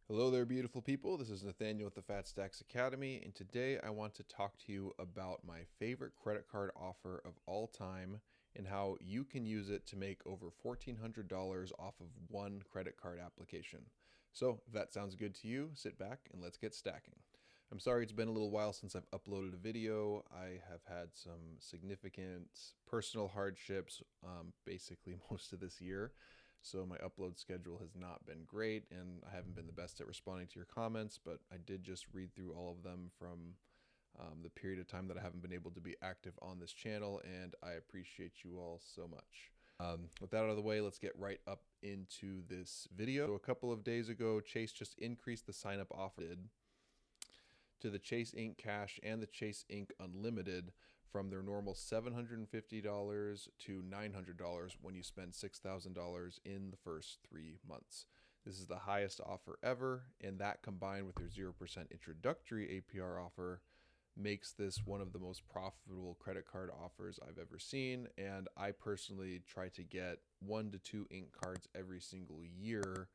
Hello there, beautiful people. This is Nathaniel with the Fat Stacks Academy, and today I want to talk to you about my favorite credit card offer of all time and how you can use it to make over $1,400 off of one credit card application. So, if that sounds good to you, sit back and let's get stacking. I'm sorry it's been a little while since I've uploaded a video. I have had some significant personal hardships basically most of this year. So my upload schedule has not been great, and I haven't been the best at responding to your comments, but I did just read through all of them from the period of time that I haven't been able to be active on this channel, and I appreciate you all so much. With that out of the way, let's get right up into this video. So a couple of days ago, Chase just increased the sign-up offer to the Chase Ink Cash and the Chase Ink Unlimited from their normal $750 to $900 when you spend $6,000 in the first 3 months. This is the highest offer ever, and that combined with their 0% introductory APR offer makes this one of the most profitable credit card offers I've ever seen. And I personally try to get 1 to 2 ink cards every single year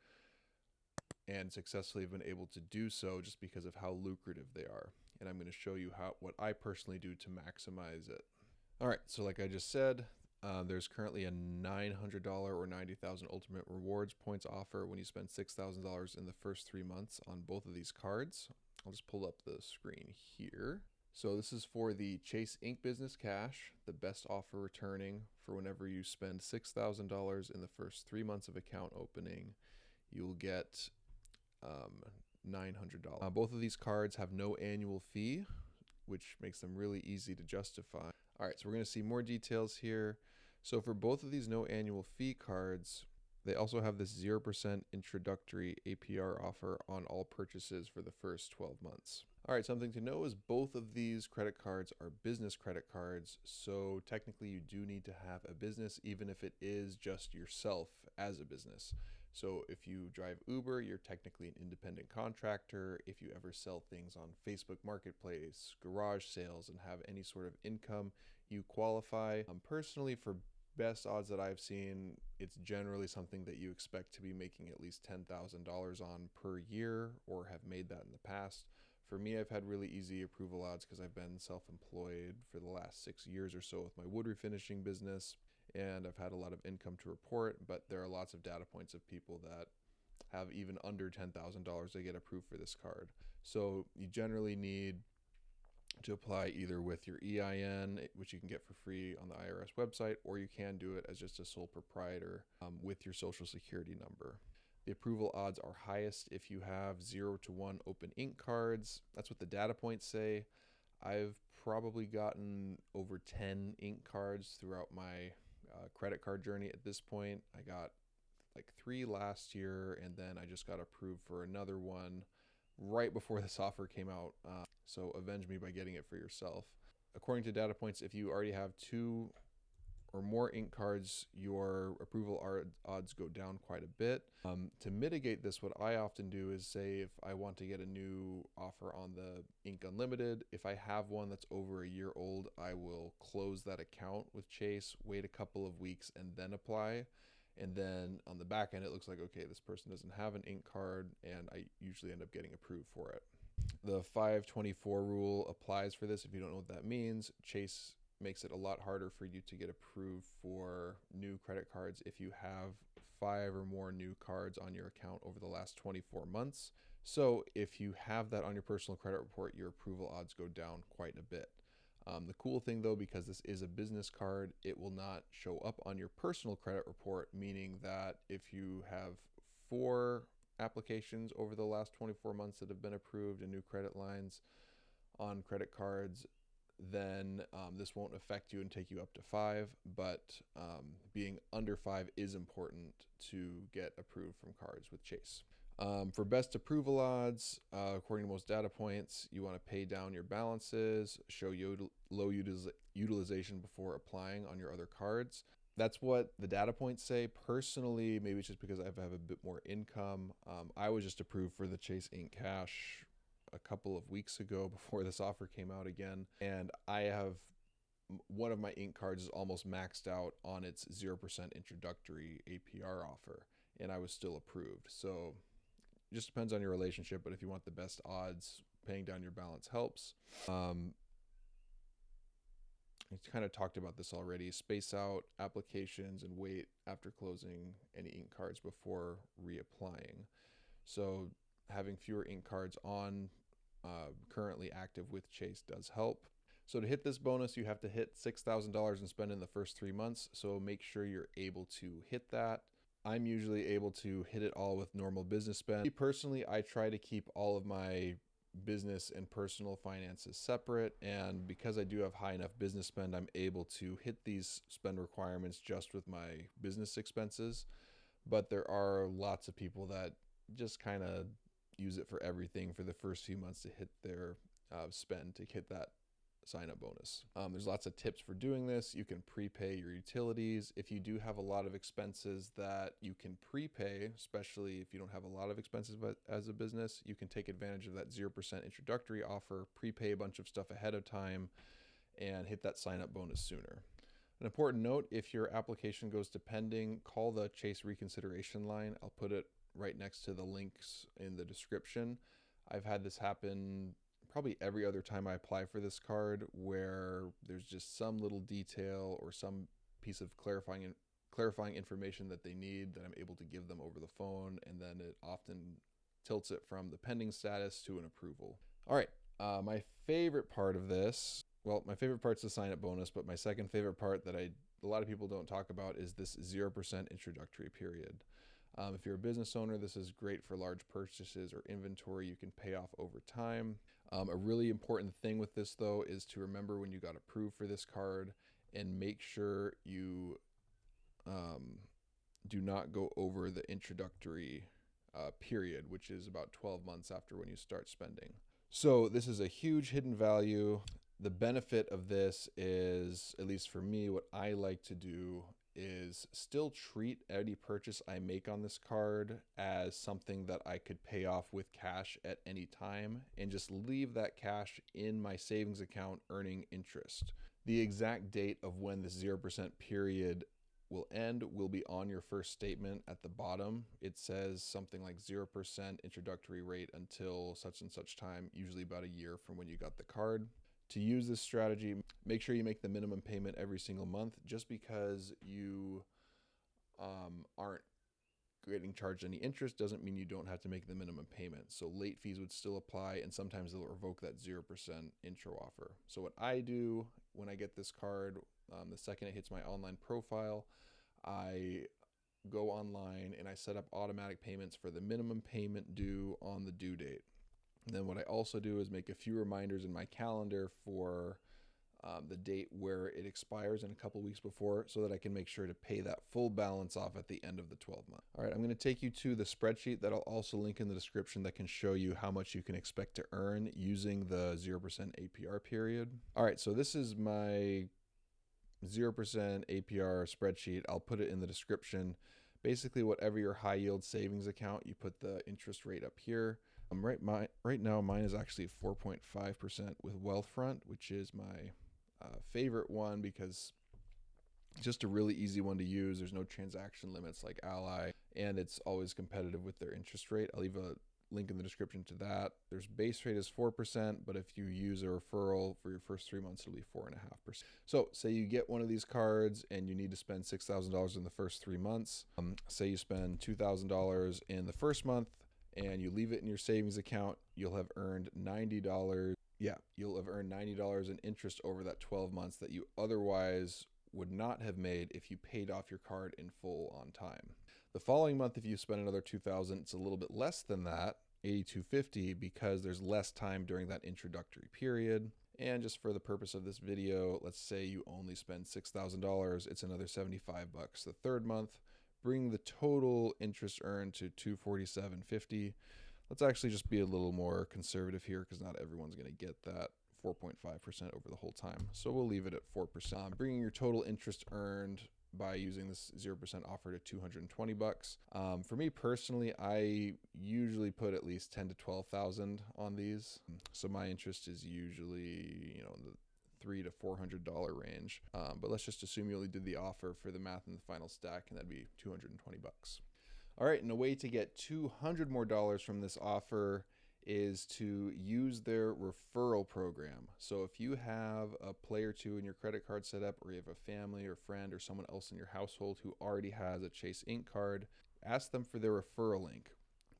and successfully have been able to do so just because of how lucrative they are. And I'm going to show you what I personally do to maximize it. All right, so like I just said, there's currently a $900 or 90,000 Ultimate Rewards points offer when you spend $6,000 in the first 3 months on both of these cards. I'll just pull up the screen here. So this is for the Chase Ink Business Cash, the best offer returning for whenever you spend $6,000 in the first 3 months of account opening. You'll get $900. Both of these cards have no annual fee, which makes them really easy to justify. All right, so we're going to see more details here. So for both of these no annual fee cards, they also have this 0% introductory APR offer on all purchases for the first 12 months. All right, something to know is both of these credit cards are business credit cards, so technically you do need to have a business, even if it is just yourself as a business. So if you drive Uber, you're technically an independent contractor. If you ever sell things on Facebook Marketplace, garage sales, and have any sort of income, you qualify. Personally, for best odds that I've seen, it's generally something that you expect to be making at least $10,000 on per year or have made that in the past. For me, I've had really easy approval odds because I've been self-employed for the last 6 years or so with my wood refinishing business, and I've had a lot of income to report, but there are lots of data points of people that have even under $10,000 they get approved for this card. So you generally need to apply either with your EIN, which you can get for free on the IRS website, or you can do it as just a sole proprietor with your social security number. The approval odds are highest if you have 0 to 1 open ink cards. That's what the data points say. I've probably gotten over 10 ink cards throughout my credit card journey at this point. I got like 3 last year, and then I just got approved for another one right before this offer came out. So avenge me by getting it for yourself. According to data points, if you already have 2 or more ink cards, your approval odds go down quite a bit. To mitigate this, what I often do is say if I want to get a new offer on the Ink Unlimited, if I have one that's over a year old, I will close that account with Chase, wait a couple of weeks, and then apply. And then on the back end, it looks like, okay, this person doesn't have an ink card, and I usually end up getting approved for it. The 524 rule applies for this. If you don't know what that means, Chase makes it a lot harder for you to get approved for new credit cards if you have 5 or more new cards on your account over the last 24 months. So if you have that on your personal credit report, your approval odds go down quite a bit. The cool thing though, because this is a business card, it will not show up on your personal credit report, meaning that if you have 4 applications over the last 24 months that have been approved and new credit lines on credit cards, then this won't affect you and take you up to 5, but being under 5 is important to get approved from cards with Chase. For best approval odds, according to most data points, you want to pay down your balances, show low utilization before applying on your other cards. That's what the data points say. Personally, maybe it's just because I have a bit more income. I was just approved for the Chase Ink Cash a couple of weeks ago before this offer came out again, and I have one of my ink cards is almost maxed out on its 0% introductory APR offer, and I was still approved. So just depends on your relationship, but if you want the best odds, paying down your balance helps. I kind of talked about this already. Space out applications and wait after closing any ink cards before reapplying. So having fewer ink cards on currently active with Chase does help. So to hit this bonus, you have to hit $6,000 and spend in the first 3 months. So make sure you're able to hit that. I'm usually able to hit it all with normal business spend. Me personally, I try to keep all of my business and personal finances separate, and because I do have high enough business spend, I'm able to hit these spend requirements just with my business expenses. But there are lots of people that just kind of use it for everything for the first few months to hit their spend to hit that sign up bonus. There's lots of tips for doing this. You can prepay your utilities. If you do have a lot of expenses that you can prepay, especially if you don't have a lot of expenses but as a business, you can take advantage of that 0% introductory offer, prepay a bunch of stuff ahead of time, and hit that sign up bonus sooner. An important note, if your application goes to pending, call the Chase reconsideration line. I'll put it right next to the links in the description. I've had this happen probably every other time I apply for this card, where there's just some little detail or some piece of clarifying information that they need that I'm able to give them over the phone, and then it often tilts it from the pending status to an approval. All right, my favorite part of this, well, my favorite part's the sign up bonus, but my second favorite part that a lot of people don't talk about is this 0% introductory period. If you're a business owner, this is great for large purchases or inventory you can pay off over time. A really important thing with this, though, is to remember when you got approved for this card and make sure you do not go over the introductory period, which is about 12 months after when you start spending. So this is a huge hidden value. The benefit of this is, at least for me, what I like to do is still treat any purchase I make on this card as something that I could pay off with cash at any time, and just leave that cash in my savings account earning interest. The exact date of when this 0% period will end will be on your first statement at the bottom. It says something like 0% introductory rate until such and such time, usually about a year from when you got the card. To use this strategy, make sure you make the minimum payment every single month. Just because you aren't getting charged any interest doesn't mean you don't have to make the minimum payment. So late fees would still apply, and sometimes they'll revoke that 0% intro offer. So what I do when I get this card, the second it hits my online profile, I go online and I set up automatic payments for the minimum payment due on the due date. And then what I also do is make a few reminders in my calendar for the date where it expires in a couple weeks before, so that I can make sure to pay that full balance off at the end of the 12 months. All right, I'm going to take you to the spreadsheet that I'll also link in the description that can show you how much you can expect to earn using the 0% APR period. All right, so this is my 0% APR spreadsheet. I'll put it in the description. Basically, whatever your high yield savings account, you put the interest rate up here. Right now, mine is actually 4.5% with Wealthfront, which is my favorite one because it's just a really easy one to use. There's no transaction limits like Ally, and it's always competitive with their interest rate. I'll leave a link in the description to that. There's base rate is 4%, but if you use a referral for your first 3 months, it'll be 4.5%. So say you get one of these cards and you need to spend $6,000 in the first 3 months. Say you spend $2,000 in the first month, and you leave it in your savings account, you'll have earned $90. Yeah, you'll have earned $90 in interest over that 12 months that you otherwise would not have made if you paid off your card in full on time. The following month, if you spend another $2,000, it's a little bit less than that, $82.50, because there's less time during that introductory period. And just for the purpose of this video, let's say you only spend $6,000, it's another $75 the third month, bring the total interest earned to $247.50. Let's actually just be a little more conservative here because not everyone's going to get that 4.5% over the whole time. So we'll leave it at 4%. Bringing your total interest earned by using this 0% offer to $220. For me personally, I usually put at least 10 to 12,000 on these. So my interest is usually, in the $300 to $400 range. But let's just assume you only did the offer for the math and the final stack, and that'd be $220. All right, and a way to get $200 more from this offer is to use their referral program. So if you have a play or two in your credit card set up, or you have a family or friend or someone else in your household who already has a Chase Inc. card, ask them for their referral link,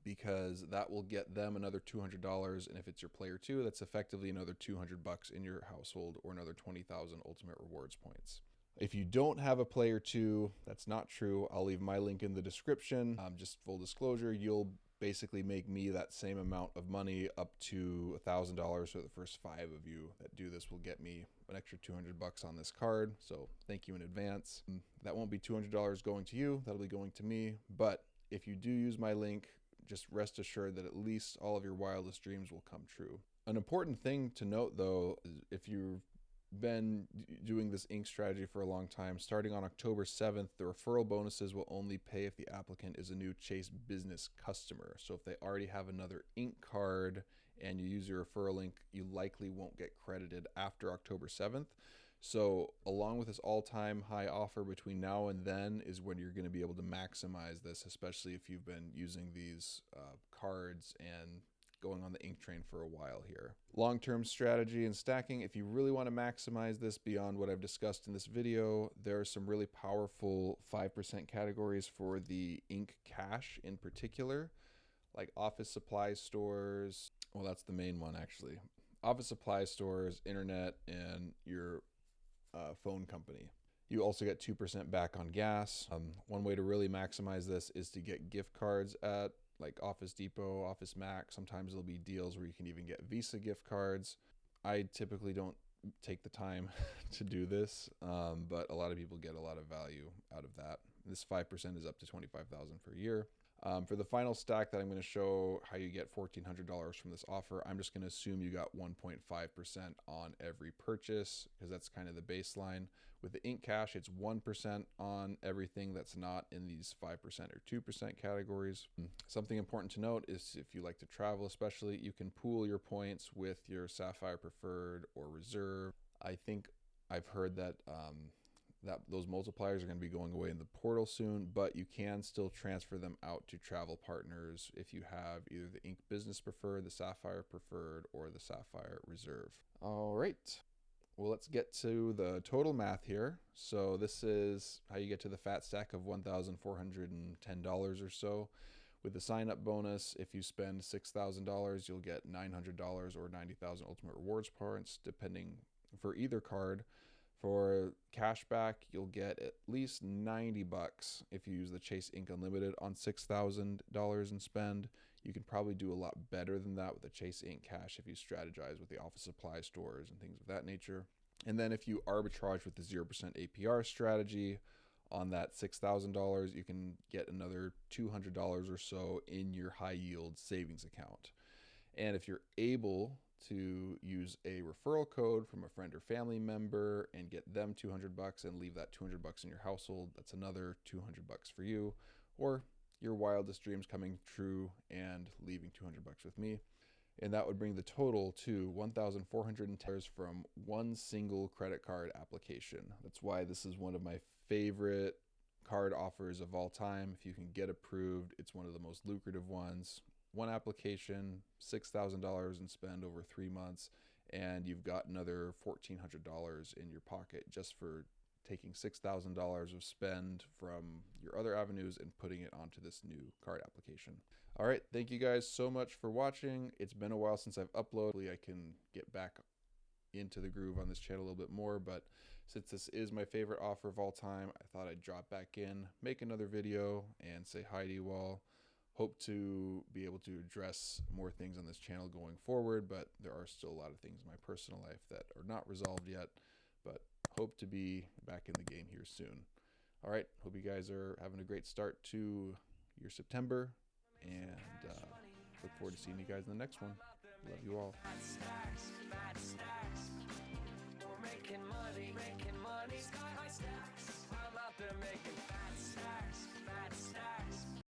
because that will get them another $200. And if it's your player two, that's effectively another $200 in your household, or another 20,000 ultimate rewards points. If you don't have a player two, that's not true. I'll leave my link in the description. Just full disclosure, you'll basically make me that same amount of money, up to $1,000. So the first 5 of you that do this will get me an extra $200 on this card. So thank you in advance. That won't be $200 going to you. That'll be going to me. But if you do use my link, just rest assured that at least all of your wildest dreams will come true. An important thing to note, though, is if you've been doing this Inc. strategy for a long time, starting on October 7th, the referral bonuses will only pay if the applicant is a new Chase business customer. So if they already have another Inc. card and you use your referral link, you likely won't get credited after October 7th. So along with this all-time high offer between now and then is when you're going to be able to maximize this, especially if you've been using these cards and going on the Inc. train for a while here. Long-term strategy and stacking. If you really want to maximize this beyond what I've discussed in this video, there are some really powerful 5% categories for the Inc. cash in particular, like office supply stores. Well, that's the main one actually. Office supply stores, internet, and your phone company. You also get 2% back on gas. One way to really maximize this is to get gift cards at like Office Depot, Office Max. Sometimes there'll be deals where you can even get Visa gift cards. I typically don't take the time to do this, but a lot of people get a lot of value out of that. This 5% is up to $25,000 per year. For the final stack that I'm going to show how you get $1,400 from this offer, I'm just going to assume you got 1.5% on every purchase, because that's kind of the baseline. With the Inc. cash, it's 1% on everything that's not in these 5% or 2% categories. Something important to note is if you like to travel especially, you can pool your points with your Sapphire Preferred or Reserve. I think I've heard that that those multipliers are going to be going away in the portal soon, but you can still transfer them out to travel partners if you have either the Inc. Business Preferred, the Sapphire Preferred, or the Sapphire Reserve. All right. Well, let's get to the total math here. So this is how you get to the fat stack of $1,410 or so. With the sign-up bonus, if you spend $6,000, you'll get $900 or 90,000 ultimate rewards points, depending for either card. For cashback, you'll get at least $90 if you use the Chase Inc. Unlimited on $6,000 in spend. You can probably do a lot better than that with the Chase Inc. cash if you strategize with the office supply stores and things of that nature. And then if you arbitrage with the 0% APR strategy on that $6,000, you can get another $200 or so in your high yield savings account. And if you're able to use a referral code from a friend or family member and get them $200 and leave that $200 in your household, that's another $200 for you, or your wildest dreams coming true and leaving $200 with me. And that would bring the total to $1,410 from one single credit card application. That's why this is one of my favorite card offers of all time. If you can get approved, it's one of the most lucrative ones. One application, $6,000 in spend over 3 months, and you've got another $1,400 in your pocket just for taking $6,000 of spend from your other avenues and putting it onto this new card application. All right, thank you guys so much for watching. It's been a while since I've uploaded. Hopefully I can get back into the groove on this channel a little bit more, but since this is my favorite offer of all time, I thought I'd drop back in, make another video, and say hi to you all. Hope to be able to address more things on this channel going forward, but there are still a lot of things in my personal life that are not resolved yet, but hope to be back in the game here soon. All right, hope you guys are having a great start to your September, and look forward to seeing you guys in the next one. Love you all. We're making money, sky high stacks. I'm out there making fat stacks.